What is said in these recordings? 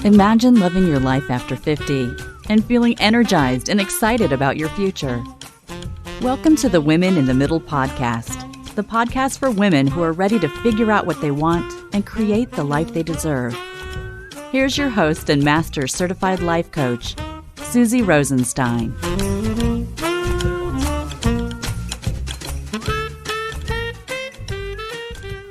Imagine living your life after 50 and feeling energized and excited about your future. Welcome to the Women in the Middle podcast, the podcast for women who are ready to figure out what they want and create the life they deserve. Here's your host and Master Certified Life Coach, Susie Rosenstein.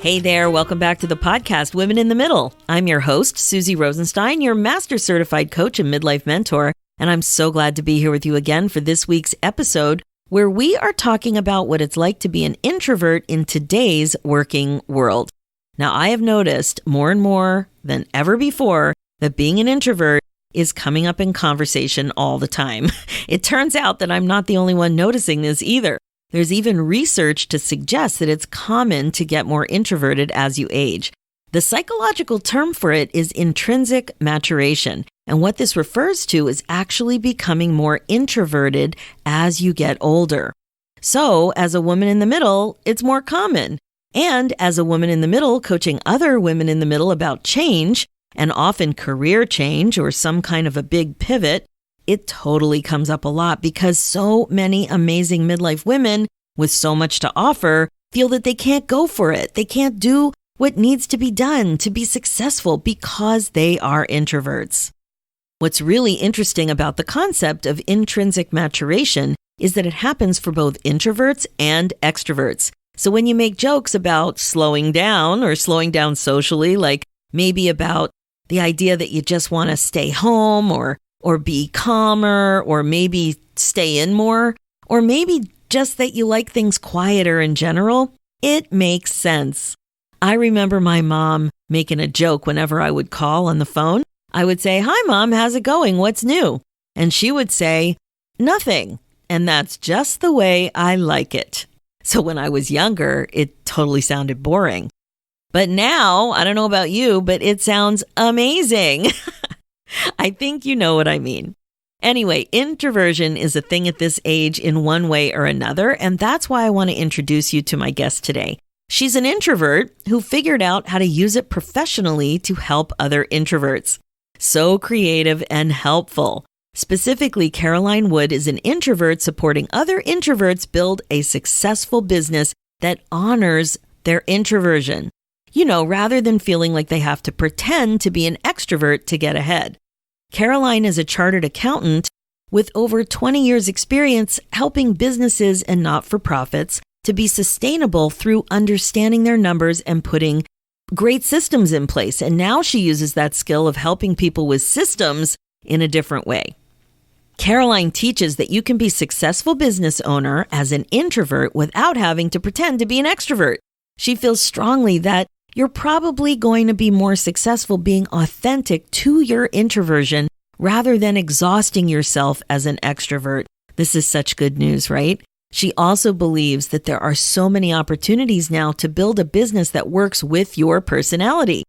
Hey there, welcome back to the podcast, Women in the Middle. I'm your host, Susie Rosenstein, your Master Certified Coach and Midlife Mentor, and I'm so glad to be here with you again for this week's episode, where we are talking about what it's like to be an introvert in today's working world. Now, I have noticed more and more than ever before that being an introvert is coming up in conversation all the time. It turns out that I'm not the only one noticing this either. There's even research to suggest that it's common to get more introverted as you age. The psychological term for it is intrinsic maturation. And what this refers to is actually becoming more introverted as you get older. So, as a woman in the middle, it's more common. And as a woman in the middle, coaching other women in the middle about change, and often career change or some kind of a big pivot, it totally comes up a lot because so many amazing midlife women with so much to offer feel that they can't go for it. They can't do what needs to be done to be successful because they are introverts. What's really interesting about the concept of intrinsic maturation is that it happens for both introverts and extroverts. So when you make jokes about slowing down or slowing down socially, like maybe about the idea that you just want to stay home or be calmer, or maybe stay in more, or maybe just that you like things quieter in general, it makes sense. I remember my mom making a joke whenever I would call on the phone. I would say, "Hi, Mom, how's it going? What's new?" And she would say, "Nothing." And that's just the way I like it. So when I was younger, it totally sounded boring. But now, I don't know about you, but it sounds amazing. I think you know what I mean. Anyway, introversion is a thing at this age in one way or another, and that's why I want to introduce you to my guest today. She's an introvert who figured out how to use it professionally to help other introverts. So creative and helpful. Specifically, Caroline Wood is an introvert supporting other introverts build a successful business that honors their introversion. You know, rather than feeling like they have to pretend to be an extrovert to get ahead. Caroline is a chartered accountant with over 20 years' experience helping businesses and not-for-profits to be sustainable through understanding their numbers and putting great systems in place. And now she uses that skill of helping people with systems in a different way. Caroline teaches that you can be a successful business owner as an introvert without having to pretend to be an extrovert. She feels strongly that you're probably going to be more successful being authentic to your introversion rather than exhausting yourself as an extrovert. This is such good news, right? She also believes that there are so many opportunities now to build a business that works with your personality.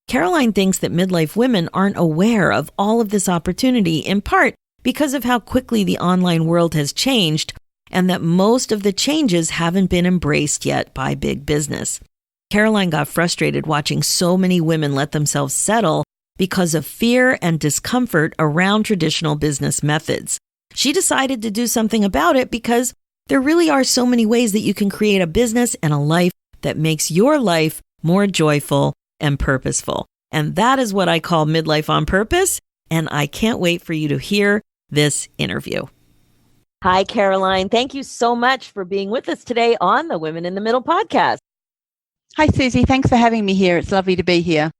Caroline thinks that midlife women aren't aware of all of this opportunity, in part because of how quickly the online world has changed and that most of the changes haven't been embraced yet by big business. Caroline got frustrated watching so many women let themselves settle because of fear and discomfort around traditional business methods. She decided to do something about it because there really are so many ways that you can create a business and a life that makes your life more joyful and purposeful. And that is what I call midlife on purpose, and I can't wait for you to hear this interview. Hi, Caroline. Thank you so much for being with us today on the Women in the Middle podcast. Hi, Susie. Thanks for having me here. It's lovely to be here.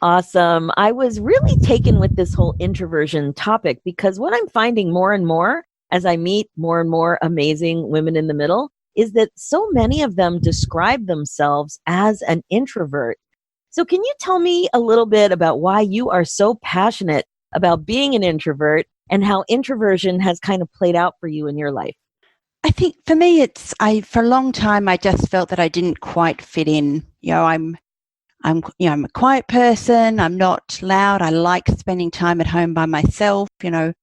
Awesome. I was really taken with this whole introversion topic because what I'm finding more and more as I meet more and more amazing women in the middle is that so many of them describe themselves as an introvert. So can you tell me a little bit about why you are so passionate about being an introvert and how introversion has kind of played out for you in your life? I think for me, for a long time, I just felt that I didn't quite fit in. I'm a quiet person. I'm not loud. I like spending time at home by myself. I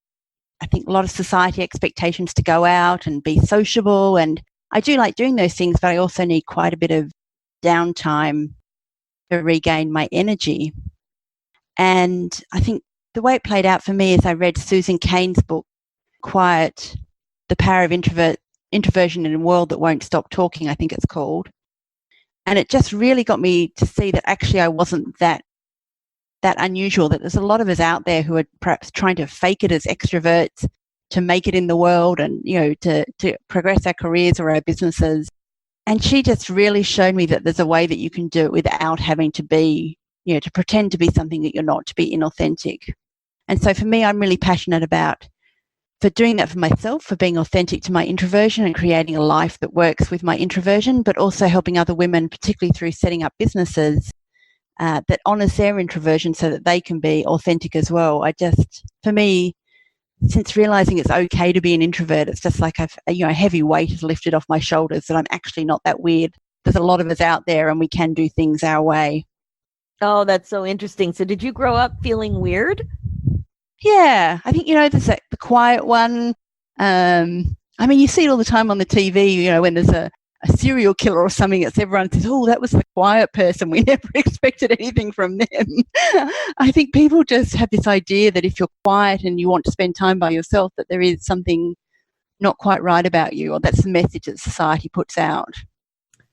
think a lot of society expectations to go out and be sociable, and I do like doing those things, but I also need quite a bit of downtime to regain my energy. And I think the way it played out for me is I read Susan Cain's book, Quiet, The Power of Introversion in a World That Won't Stop Talking, I think it's called. And it just really got me to see that actually I wasn't that unusual, that there's a lot of us out there who are perhaps trying to fake it as extroverts to make it in the world and, to progress our careers or our businesses. And she just really showed me that there's a way that you can do it without having to be, to pretend to be something that you're not, to be inauthentic. And so for me, I'm really passionate about for doing that for myself, for being authentic to my introversion and creating a life that works with my introversion, but also helping other women, particularly through setting up businesses that honours their introversion so that they can be authentic as well. For me, since realising it's okay to be an introvert, it's just like a heavy weight is lifted off my shoulders that I'm actually not that weird. There's a lot of us out there and we can do things our way. Oh, that's so interesting. So did you grow up feeling weird? Yeah, I think, there's the quiet one. You see it all the time on the TV, when there's a serial killer or something, it's everyone says, oh, that was the quiet person. We never expected anything from them. I think people just have this idea that if you're quiet and you want to spend time by yourself, that there is something not quite right about you, or that's the message that society puts out.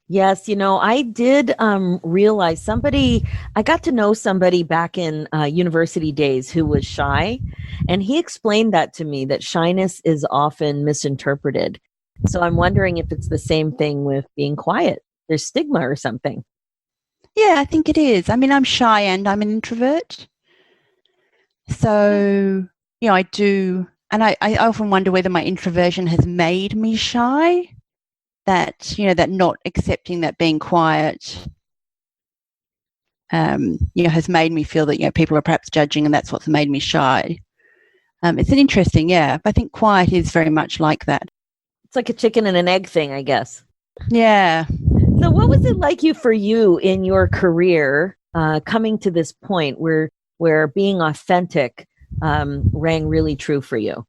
Yes, I did realize I got to know somebody back in university days who was shy, and he explained that to me, that shyness is often misinterpreted. So I'm wondering if it's the same thing with being quiet. There's stigma or something. Yeah, I think it is. I'm shy and I'm an introvert. So, I do, and I often wonder whether my introversion has made me shy. That not accepting that being quiet, has made me feel that, people are perhaps judging, and that's what's made me shy. It's an interesting, I think quiet is very much like that. It's like a chicken and an egg thing, I guess. Yeah. So what was it like for you in your career, coming to this point where being authentic rang really true for you?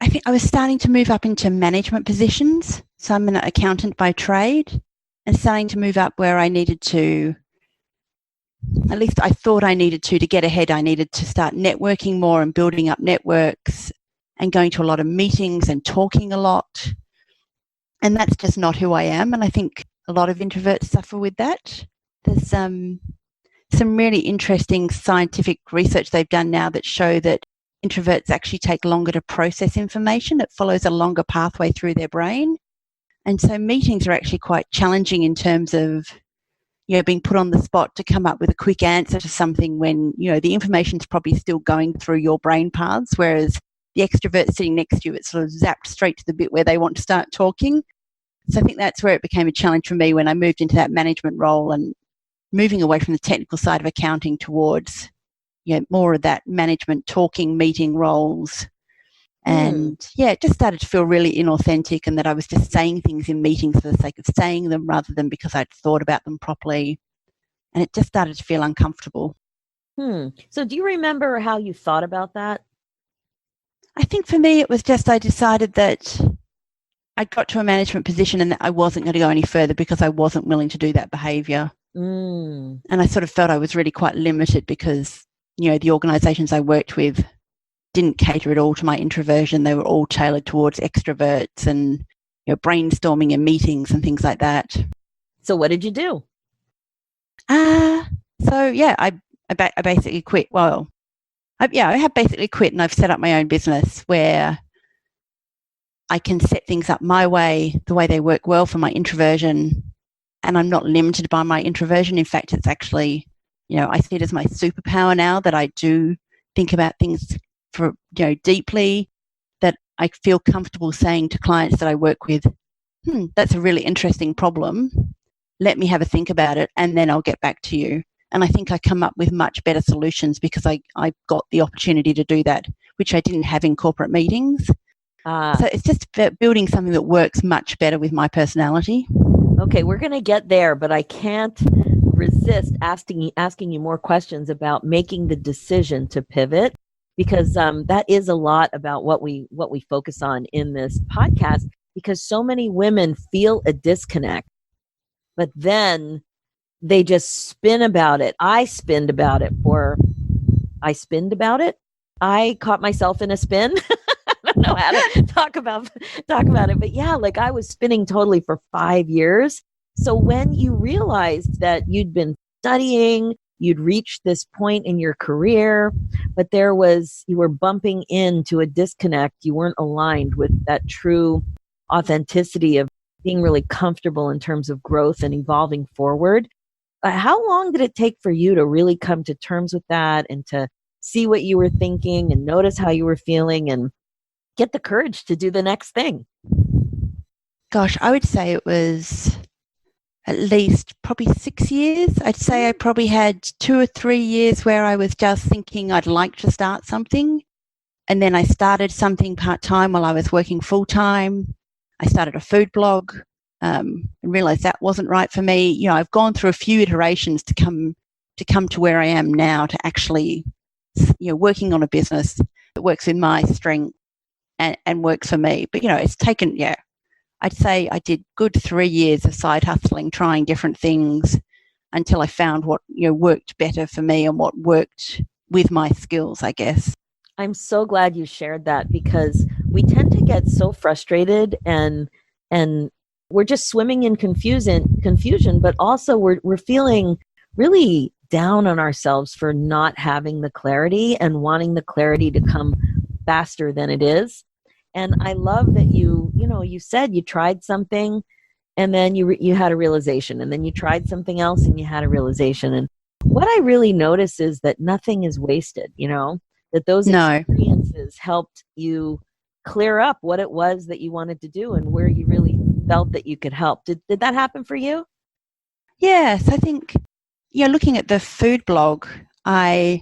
I think I was starting to move up into management positions. So I'm an accountant by trade, and starting to move up where I needed to, at least I thought I needed to get ahead. I needed to start networking more and building up networks and going to a lot of meetings and talking a lot. And that's just not who I am. And I think a lot of introverts suffer with that. There's some really interesting scientific research they've done now that show that introverts actually take longer to process information. It follows a longer pathway through their brain. And so meetings are actually quite challenging in terms of, being put on the spot to come up with a quick answer to something when, the information's probably still going through your brain paths, whereas the extrovert sitting next to you, it's sort of zapped straight to the bit where they want to start talking. So I think that's where it became a challenge for me when I moved into that management role and moving away from the technical side of accounting towards more of that management talking meeting roles. And it just started to feel really inauthentic, and that I was just saying things in meetings for the sake of saying them rather than because I'd thought about them properly. And it just started to feel uncomfortable. So do you remember how you thought about that? I think for me, it was just I decided that I got to a management position and that I wasn't going to go any further because I wasn't willing to do that behaviour. And I sort of felt I was really quite limited because, the organisations I worked with didn't cater at all to my introversion. They were all tailored towards extroverts and, brainstorming and meetings and things like that. So what did you do? I basically quit. Well, I have basically quit, and I've set up my own business where I can set things up my way, the way they work well for my introversion, and I'm not limited by my introversion. In fact, it's actually, I see it as my superpower now, that I do think about things deeply, that I feel comfortable saying to clients that I work with, that's a really interesting problem. Let me have a think about it, and then I'll get back to you. And I think I come up with much better solutions because I got the opportunity to do that, which I didn't have in corporate meetings. So it's just building something that works much better with my personality. Okay, we're going to get there, but I can't resist asking you more questions about making the decision to pivot, because that is a lot about what we focus on in this podcast, because so many women feel a disconnect, but then they just spin about it. I spinned about it, or I spinned about it. I caught myself in a spin. I don't know how to talk about it, but yeah, like I was spinning totally for 5 years. So when you realized that you'd been studying, you'd reached this point in your career, but you were bumping into a disconnect. You weren't aligned with that true authenticity of being really comfortable in terms of growth and evolving forward. How long did it take for you to really come to terms with that and to see what you were thinking and notice how you were feeling and get the courage to do the next thing? Gosh, I would say it was at least probably 6 years. I'd say I probably had 2 or 3 years where I was just thinking I'd like to start something. And then I started something part-time while I was working full-time. I started a food blog and realized that wasn't right for me. You know, I've gone through a few iterations to come to where I am now, to actually, you know, working on a business that works in my strength and works for me. But, you know, it's taken, I'd say I did good 3 years of side hustling, trying different things until I found what, you know, worked better for me and what worked with my skills, I guess. I'm so glad you shared that, because we tend to get so frustrated and we're just swimming in confusion, but also we're feeling really down on ourselves for not having the clarity and wanting the clarity to come faster than it is. And I love that you said you tried something and then you had a realization, and then you tried something else and you had a realization. And what I really notice is that nothing is wasted, you know, that those experiences helped you clear up what it was that you wanted to do and where you really felt that you could help. Did that happen for you? Yes, I think, you know, looking at the food blog, I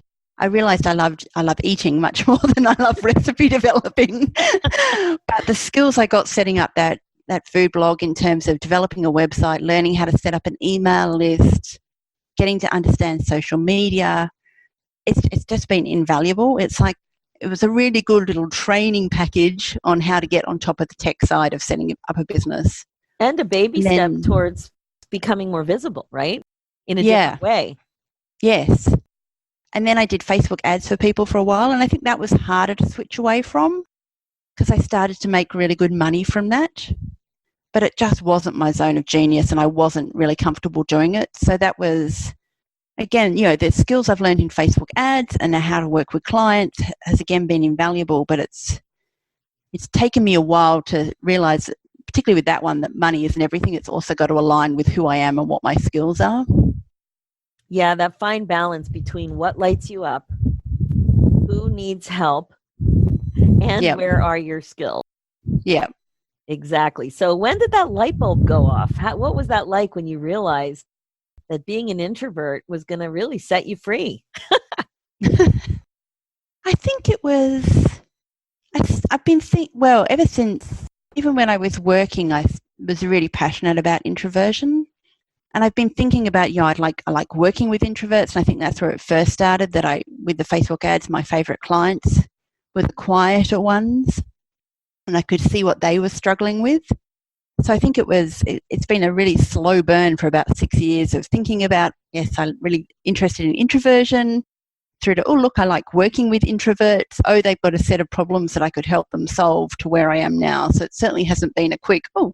realized I love eating much more than I love recipe developing. But the skills I got setting up that food blog, in terms of developing a website, learning how to set up an email list, getting to understand social media, it's just been invaluable. It's like, it was a really good little training package on how to get on top of the tech side of setting up a business. And a baby step towards becoming more visible, right? In a different way. Yes. And then I did Facebook ads for people for a while, and I think that was harder to switch away from because I started to make really good money from that. But it just wasn't my zone of genius, and I wasn't really comfortable doing it. So that was, again, you know, the skills I've learned in Facebook ads and how to work with clients has again been invaluable, but it's taken me a while to realize, particularly with that one, that money isn't everything. It's also got to align with who I am and what my skills are. Yeah, that fine balance between what lights you up, who needs help, and where are your skills. Yeah. Exactly. So when did that light bulb go off? What was that like when you realized that being an introvert was going to really set you free? I think it was, I've been ever since, even when I was working, I was really passionate about introversion. And I've been thinking about, you know, I like working with introverts, and I think that's where it first started, that with the Facebook ads, my favorite clients were the quieter ones, and I could see what they were struggling with. So I think it's been a really slow burn for about 6 years of thinking about, yes, I'm really interested in introversion, through to, oh, look, I like working with introverts. Oh, they've got a set of problems that I could help them solve, to where I am now. So it certainly hasn't been a quick, oh,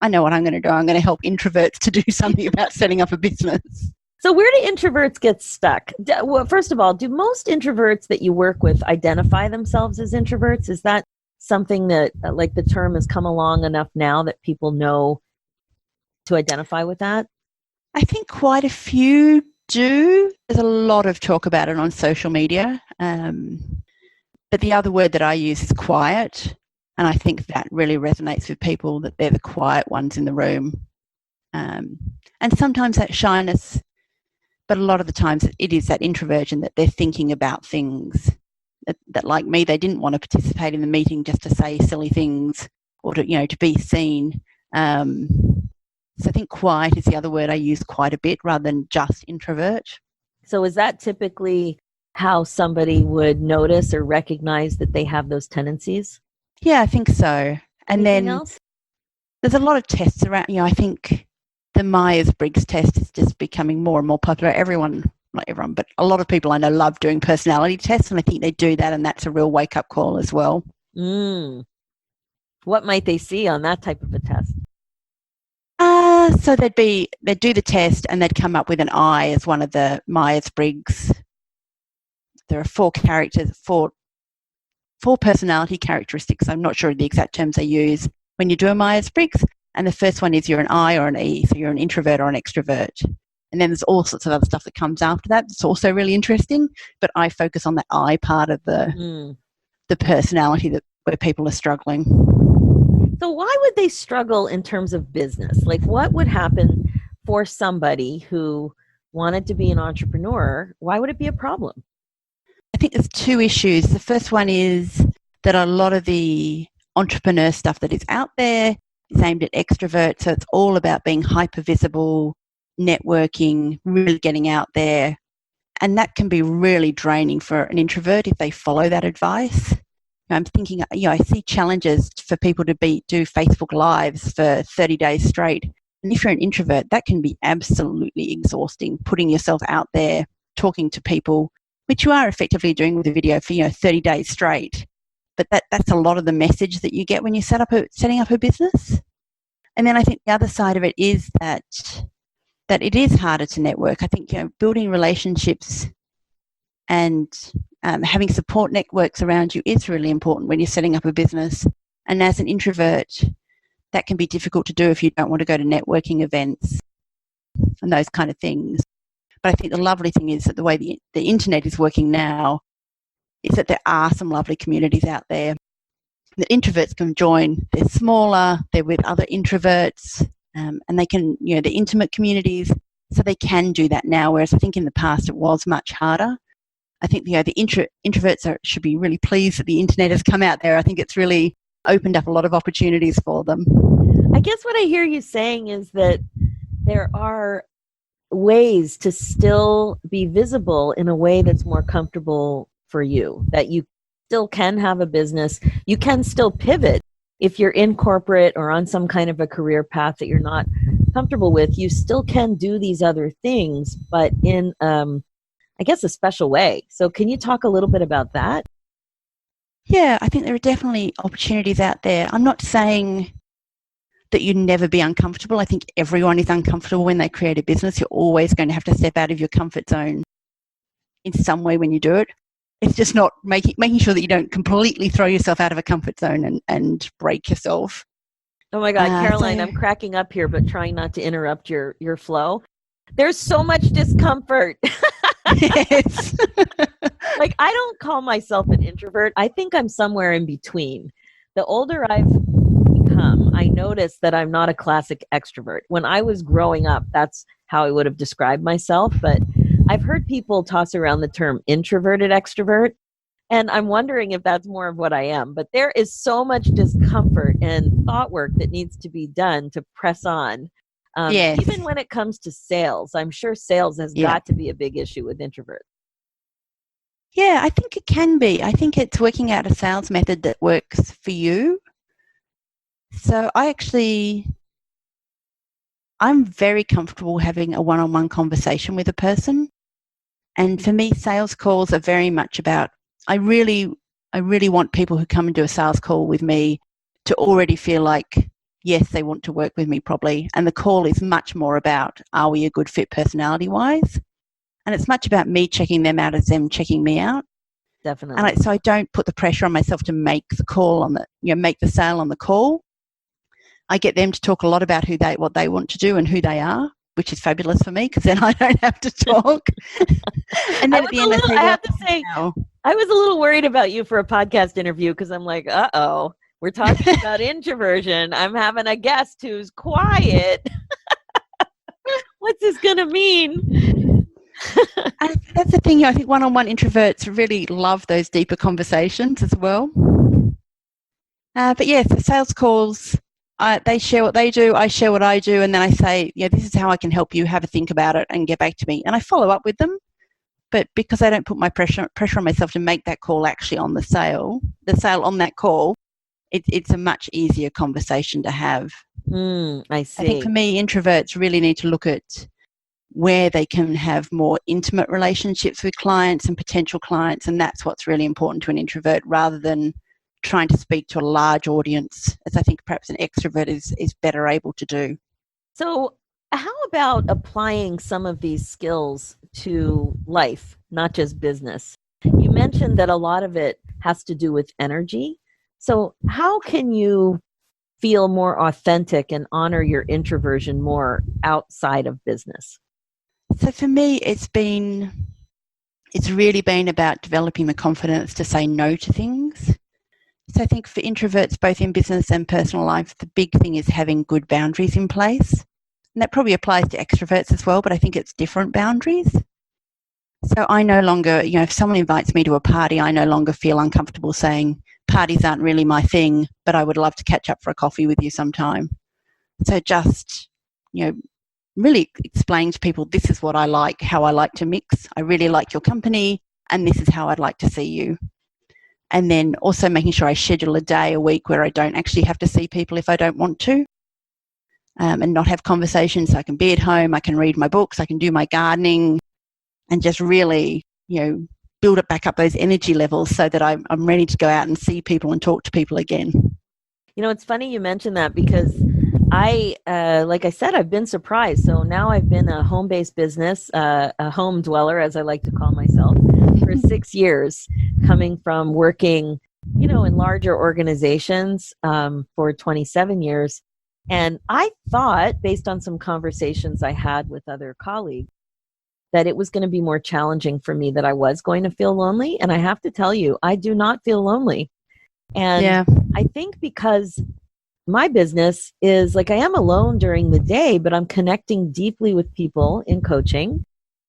I know what I'm going to do. I'm going to help introverts to do something about setting up a business. So where do introverts get stuck? Well, first of all, do most introverts that you work with identify themselves as introverts? Is that something that, like, the term has come along enough now that people know to identify with that? I think quite a few do. There's a lot of talk about it on social media. But the other word that I use is quiet. And I think that really resonates with people, that they're the quiet ones in the room. And sometimes that shyness, but a lot of the times it is that introversion, that they're thinking about things that like me, they didn't want to participate in the meeting just to say silly things or to, you know, to be seen. So I think quiet is the other word I use quite a bit, rather than just introvert. So is that typically how somebody would notice or recognize that they have those tendencies? Yeah, I think so. And Anything then else? there's a lot of tests around, you know, I think the Myers-Briggs test is just becoming more and more popular. Not everyone, but a lot of people I know love doing personality tests, and I think they do that, and that's a real wake-up call as well. What might they see on that type of a test? So they'd do the test and they'd come up with an I as one of the Myers-Briggs. There are four personality characteristics. I'm not sure the exact terms they use when you do a Myers-Briggs. And the first one is you're an I or an E, so you're an introvert or an extrovert. And then there's all sorts of other stuff that comes after that. It's also really interesting, but I focus on the I part of the personality where people are struggling. So why would they struggle in terms of business? Like, what would happen for somebody who wanted to be an entrepreneur? Why would it be a problem? I think there's two issues. The first one is that a lot of the entrepreneur stuff that is out there is aimed at extroverts. So it's all about being hyper visible, networking, really getting out there. And that can be really draining for an introvert if they follow that advice. I'm thinking, I see challenges for people to do Facebook Lives for 30 days straight. And if you're an introvert, that can be absolutely exhausting, putting yourself out there, talking to people, which you are effectively doing with a video for 30 days straight. But that's a lot of the message that you get when you setting up a business. And then I think the other side of it is that it is harder to network. I think building relationships and having support networks around you is really important when you're setting up a business. And as an introvert, that can be difficult to do if you don't want to go to networking events and those kind of things. But I think the lovely thing is that the way the internet is working now is that there are some lovely communities out there that introverts can join. They're smaller, they're with other introverts, and they can, they're intimate communities, so they can do that now, whereas I think in the past it was much harder. I think the introverts should be really pleased that the internet has come out there. I think it's really opened up a lot of opportunities for them. I guess what I hear you saying is that there are ways to still be visible in a way that's more comfortable for you, that you still can have a business. You can still pivot if you're in corporate or on some kind of a career path that you're not comfortable with. You still can do these other things, but in I guess a special way. So can you talk a little bit about that? Yeah, I think there are definitely opportunities out there. I'm not saying that you'd never be uncomfortable. I think everyone is uncomfortable when they create a business. You're always going to have to step out of your comfort zone in some way when you do it. It's just not making sure that you don't completely throw yourself out of a comfort zone and break yourself. Oh my God, Caroline, I'm cracking up here, but trying not to interrupt your flow. There's so much discomfort. Yes. Like, I don't call myself an introvert. I think I'm somewhere in between. The older I've become, I notice that I'm not a classic extrovert. When I was growing up, that's how I would have described myself. But I've heard people toss around the term introverted extrovert, and I'm wondering if that's more of what I am. But there is so much discomfort and thought work that needs to be done to press on. Yes. Even when it comes to sales, I'm sure sales has got to be a big issue with introverts. Yeah, I think it can be. I think it's working out a sales method that works for you. So I'm very comfortable having a one-on-one conversation with a person. And for me, sales calls are very much about, I really want people who come and do a sales call with me to already feel like, yes, they want to work with me probably. And the call is much more about, are we a good fit personality-wise? And it's much about me checking them out as them checking me out. Definitely. And so I don't put the pressure on myself to make the call make the sale on the call. I get them to talk a lot about what they want to do and who they are, which is fabulous for me because then I don't have to talk. And then at the end, I have to say, I was a little worried about you for a podcast interview because I'm like, uh-oh, we're talking about introversion. I'm having a guest who's quiet. What's this going to mean? That's the thing. I think one-on-one introverts really love those deeper conversations as well. But yes, the sales calls, they share what they do, I share what I do, and then I say, this is how I can help you, have a think about it and get back to me. And I follow up with them. But because I don't put my pressure on myself to make that call actually on the sale on that call, it's a much easier conversation to have. I see. I think for me, introverts really need to look at where they can have more intimate relationships with clients and potential clients, and that's what's really important to an introvert, rather than trying to speak to a large audience, as I think perhaps an extrovert is better able to do. So how about applying some of these skills to life, not just business? You mentioned that a lot of it has to do with energy. So how can you feel more authentic and honor your introversion more outside of business? So for me, it's really been about developing the confidence to say no to things. So I think for introverts, both in business and personal life, the big thing is having good boundaries in place. And that probably applies to extroverts as well, but I think it's different boundaries. So I no longer, if someone invites me to a party, I no longer feel uncomfortable saying, parties aren't really my thing, but I would love to catch up for a coffee with you sometime. So just, really explain to people, this is what I like, how I like to mix. I really like your company, and this is how I'd like to see you. And then also making sure I schedule a day a week where I don't actually have to see people if I don't want to, and not have conversations. So I can be at home, I can read my books, I can do my gardening, and just really, build it back up those energy levels so that I'm ready to go out and see people and talk to people again. It's funny you mentioned that, because like I said, I've been surprised. So now I've been a home-based business, a home dweller, as I like to call myself, for 6 years, coming from working, in larger organizations for 27 years. And I thought, based on some conversations I had with other colleagues, that it was going to be more challenging for me, that I was going to feel lonely. And I have to tell you, I do not feel lonely. And I think because my business is like, I am alone during the day, but I'm connecting deeply with people in coaching.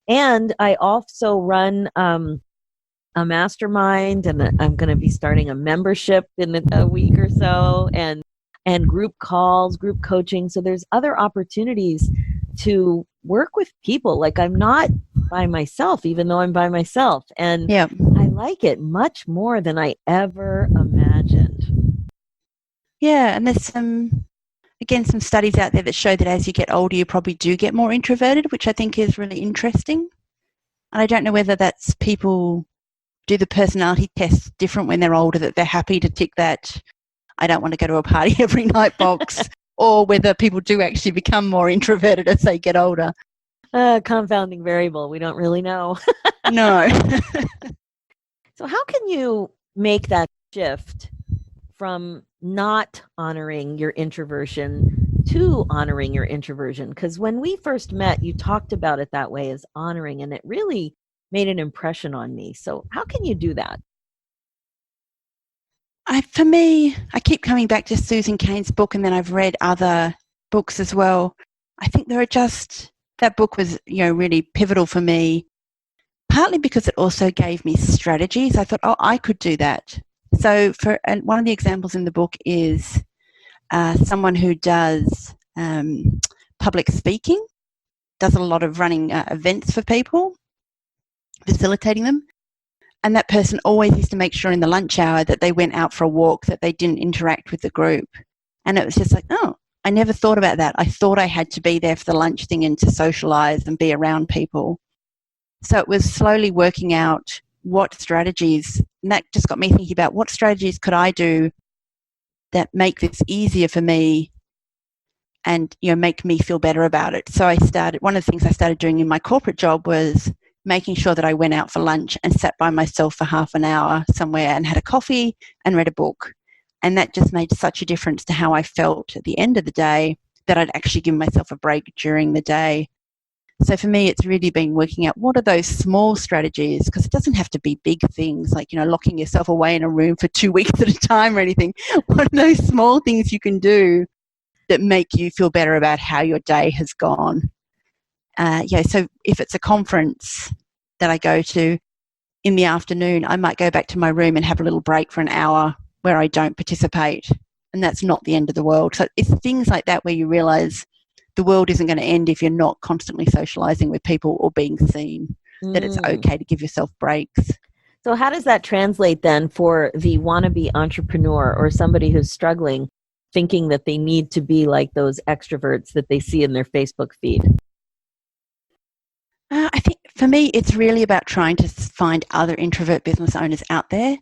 And I also run a mastermind, and I'm going to be starting a membership in a week or so, and group calls, group coaching. So there's other opportunities to work with people. Like, I'm not by myself, even though I'm by myself. And I like it much more than I ever imagined. Yeah, and there's some studies out there that show that as you get older, you probably do get more introverted, which I think is really interesting. And I don't know whether that's people do the personality test different when they're older, that they're happy to tick that I don't want to go to a party every night box, or whether people do actually become more introverted as they get older. Confounding variable. We don't really know. No. So how can you make that shift from not honoring your introversion to honoring your introversion? Because when we first met, you talked about it that way, as honoring, and it really made an impression on me. So how can you do that? For me, I keep coming back to Susan Cain's book, and then I've read other books as well. I think that book was, really pivotal for me, partly because it also gave me strategies. I thought, I could do that. So and one of the examples in the book is someone who does public speaking, does a lot of running events for people, facilitating them. And that person always used to make sure in the lunch hour that they went out for a walk, that they didn't interact with the group. And it was just like, I never thought about that. I thought I had to be there for the lunch thing and to socialize and be around people. So it was slowly working out what strategies, and that just got me thinking about what strategies could I do that make this easier for me and, make me feel better about it. So one of the things I started doing in my corporate job was making sure that I went out for lunch and sat by myself for half an hour somewhere and had a coffee and read a book. And that just made such a difference to how I felt at the end of the day, that I'd actually given myself a break during the day. So for me, it's really been working out what are those small strategies, because it doesn't have to be big things like, locking yourself away in a room for 2 weeks at a time or anything. What are those small things you can do that make you feel better about how your day has gone? So if it's a conference that I go to in the afternoon, I might go back to my room and have a little break for an hour where I don't participate. And that's not the end of the world. So it's things like that where you realize the world isn't going to end if you're not constantly socializing with people or being seen, that it's okay to give yourself breaks. So how does that translate then for the wannabe entrepreneur or somebody who's struggling, thinking that they need to be like those extroverts that they see in their Facebook feed? I think for me, it's really about trying to find other introvert business owners out there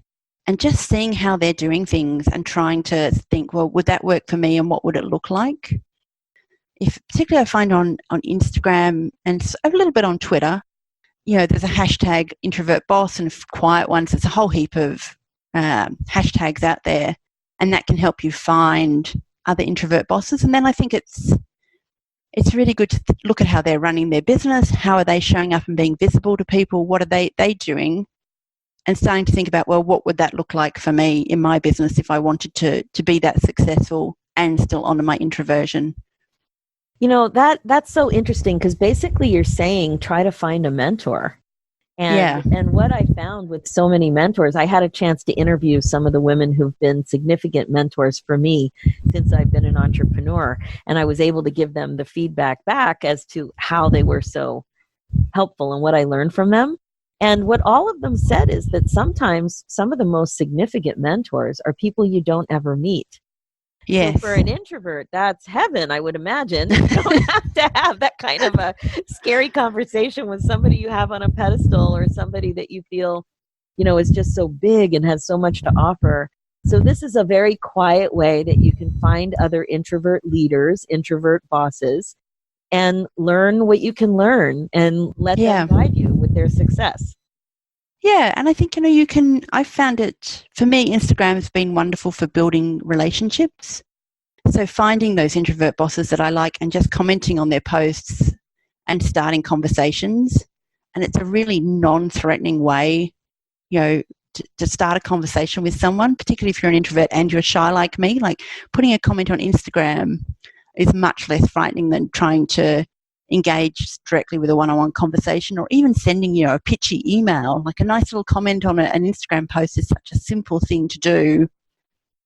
and just seeing how they're doing things and trying to think, well, would that work for me and what would it look like? If particularly I find on Instagram and a little bit on Twitter, there's a hashtag introvert boss and quiet ones. There's a whole heap of hashtags out there, and that can help you find other introvert bosses. And then I think it's really good to look at how they're running their business. How are they showing up and being visible to people? What are they doing? And starting to think about, well, what would that look like for me in my business if I wanted to be that successful and still honor my introversion? That's so interesting because basically you're saying try to find a mentor. And what I found with so many mentors, I had a chance to interview some of the women who've been significant mentors for me since I've been an entrepreneur. And I was able to give them the feedback back as to how they were so helpful and what I learned from them. And what all of them said is that sometimes some of the most significant mentors are people you don't ever meet. Yes. So for an introvert, that's heaven, I would imagine. You don't have to have that kind of a scary conversation with somebody you have on a pedestal or somebody that you feel, is just so big and has so much to offer. So this is a very quiet way that you can find other introvert leaders, introvert bosses, and learn what you can learn and let them guide you with their success. Yeah, and I think, I found it, for me, Instagram has been wonderful for building relationships. So finding those introvert bosses that I like and just commenting on their posts and starting conversations. And it's a really non-threatening way, to start a conversation with someone, particularly if you're an introvert and you're shy like me. Like putting a comment on Instagram is much less frightening than trying to engage directly with a one-on-one conversation, or even sending a pitchy email. Like a nice little comment on an Instagram post is such a simple thing to do,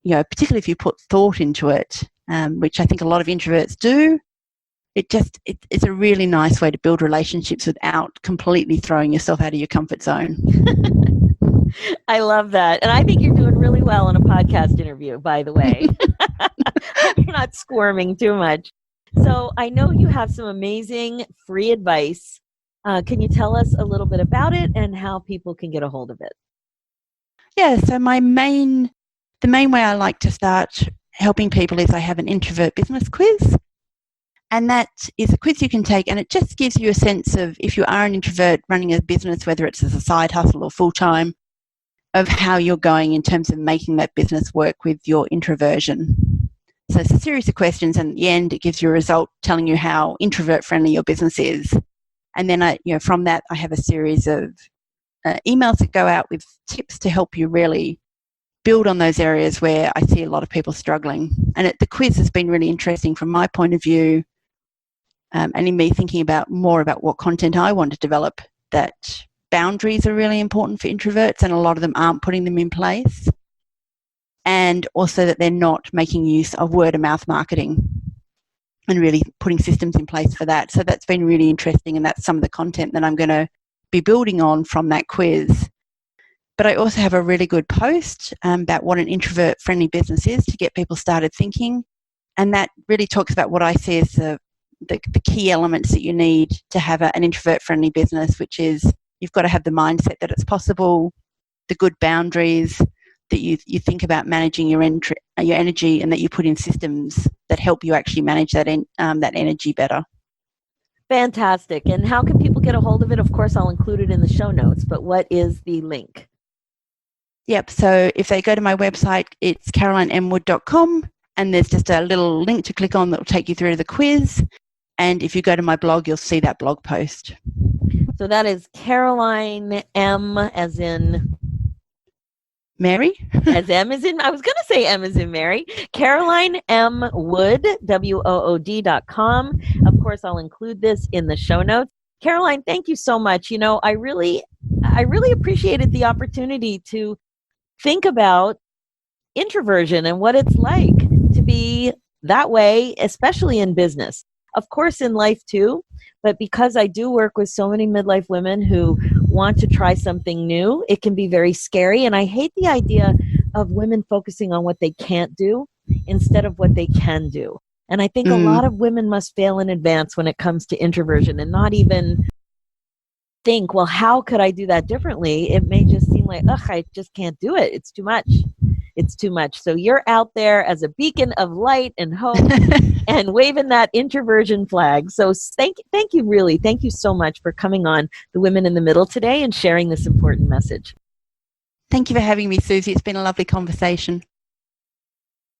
particularly if you put thought into it, which I think a lot of introverts do. It's a really nice way to build relationships without completely throwing yourself out of your comfort zone. I love that. And I think you're doing really well in a podcast interview, by the way. Hope you're not squirming too much. So I know you have some amazing free advice. Can you tell us a little bit about it and how people can get a hold of it? Yeah, so the main way I like to start helping people is I have an introvert business quiz. And that is a quiz you can take, and it just gives you a sense of, if you are an introvert running a business, whether it's as a side hustle or full-time, of how you're going in terms of making that business work with your introversion. So it's a series of questions, and at the end, it gives you a result telling you how introvert-friendly your business is. And then, from that, I have a series of emails that go out with tips to help you really build on those areas where I see a lot of people struggling. And the quiz has been really interesting from my point of view, and in me thinking more about what content I want to develop, that boundaries are really important for introverts, and a lot of them aren't putting them in place. And also that they're not making use of word of mouth marketing and really putting systems in place for that. So that's been really interesting, and that's some of the content that I'm going to be building on from that quiz. But I also have a really good post about what an introvert-friendly business is to get people started thinking. And that really talks about what I see as the key elements that you need to have an introvert-friendly business, which is you've got to have the mindset that it's possible, the good boundaries, that you think about managing your energy, and that you put in systems that help you actually manage that energy better. Fantastic. And how can people get a hold of it? Of course, I'll include it in the show notes, but what is the link? Yep. So if they go to my website, it's carolinemwood.com, and there's just a little link to click on that will take you through to the quiz. And if you go to my blog, you'll see that blog post. So that is Caroline M as in Mary? As M as in, I was going to say M as in Mary. Caroline M. Wood, WOOD.com. Of course, I'll include this in the show notes. Caroline, thank you so much. I really appreciated the opportunity to think about introversion and what it's like to be that way, especially in business. Of course, in life too, but because I do work with so many midlife women who want to try something new, it can be very scary. And I hate the idea of women focusing on what they can't do instead of what they can do. And I think a lot of women must fail in advance when it comes to introversion and not even think, well, how could I do that differently? It may just seem like, ugh, I just can't do it. It's too much. It's too much. So you're out there as a beacon of light and hope and waving that introversion flag. So thank you, really. Thank you so much for coming on the Women in the Middle today and sharing this important message. Thank you for having me, Susie. It's been a lovely conversation.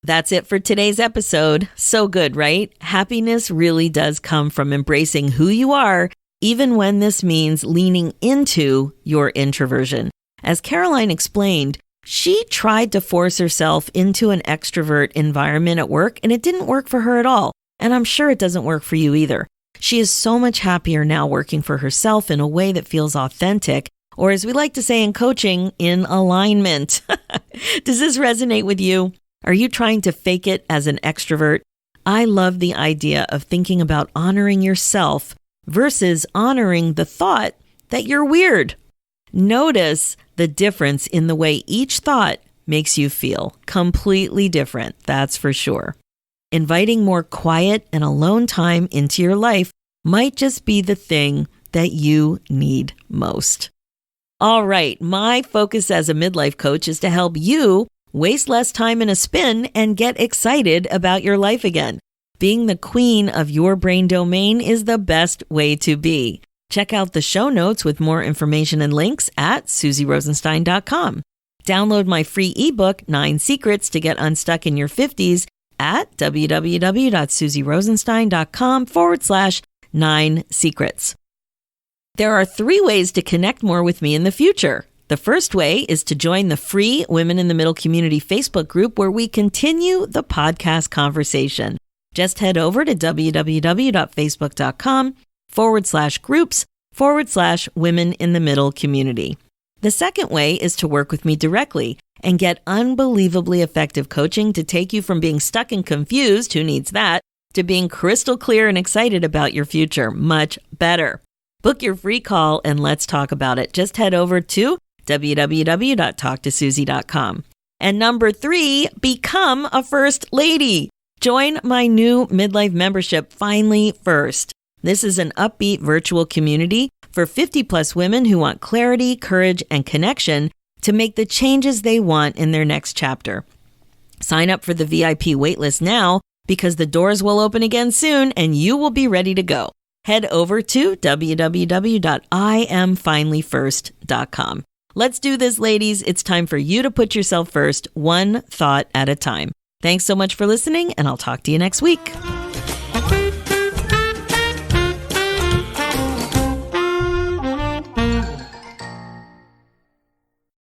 That's it for today's episode. So good, right? Happiness really does come from embracing who you are, even when this means leaning into your introversion. As Caroline explained, she tried to force herself into an extrovert environment at work, and it didn't work for her at all. And I'm sure it doesn't work for you either. She is so much happier now working for herself in a way that feels authentic, or as we like to say in coaching, in alignment. Does this resonate with you? Are you trying to fake it as an extrovert? I love the idea of thinking about honoring yourself versus honoring the thought that you're weird. Notice the difference in the way each thought makes you feel. Completely different, that's for sure. Inviting more quiet and alone time into your life might just be the thing that you need most. All right, my focus as a midlife coach is to help you waste less time in a spin and get excited about your life again. Being the queen of your brain domain is the best way to be. Check out the show notes with more information and links at SusieRosenstein.com. Download my free ebook, 9 Secrets to Get Unstuck in Your 50s at www.susierosenstein.com/9 secrets. There are 3 ways to connect more with me in the future. The first way is to join the free Women in the Middle community Facebook group where we continue the podcast conversation. Just head over to www.facebook.com/groups/Women in the Middle community. The second way is to work with me directly and get unbelievably effective coaching to take you from being stuck and confused, who needs that, to being crystal clear and excited about your future. Much better. Book your free call and let's talk about it. Just head over to www.talktosusie.com. And number 3, become a first lady. Join my new midlife membership, Finally First. This is an upbeat virtual community for 50-plus women who want clarity, courage, and connection to make the changes they want in their next chapter. Sign up for the VIP waitlist now because the doors will open again soon and you will be ready to go. Head over to www.IamFinallyFirst.com. Let's do this, ladies. It's time for you to put yourself first, one thought at a time. Thanks so much for listening, and I'll talk to you next week.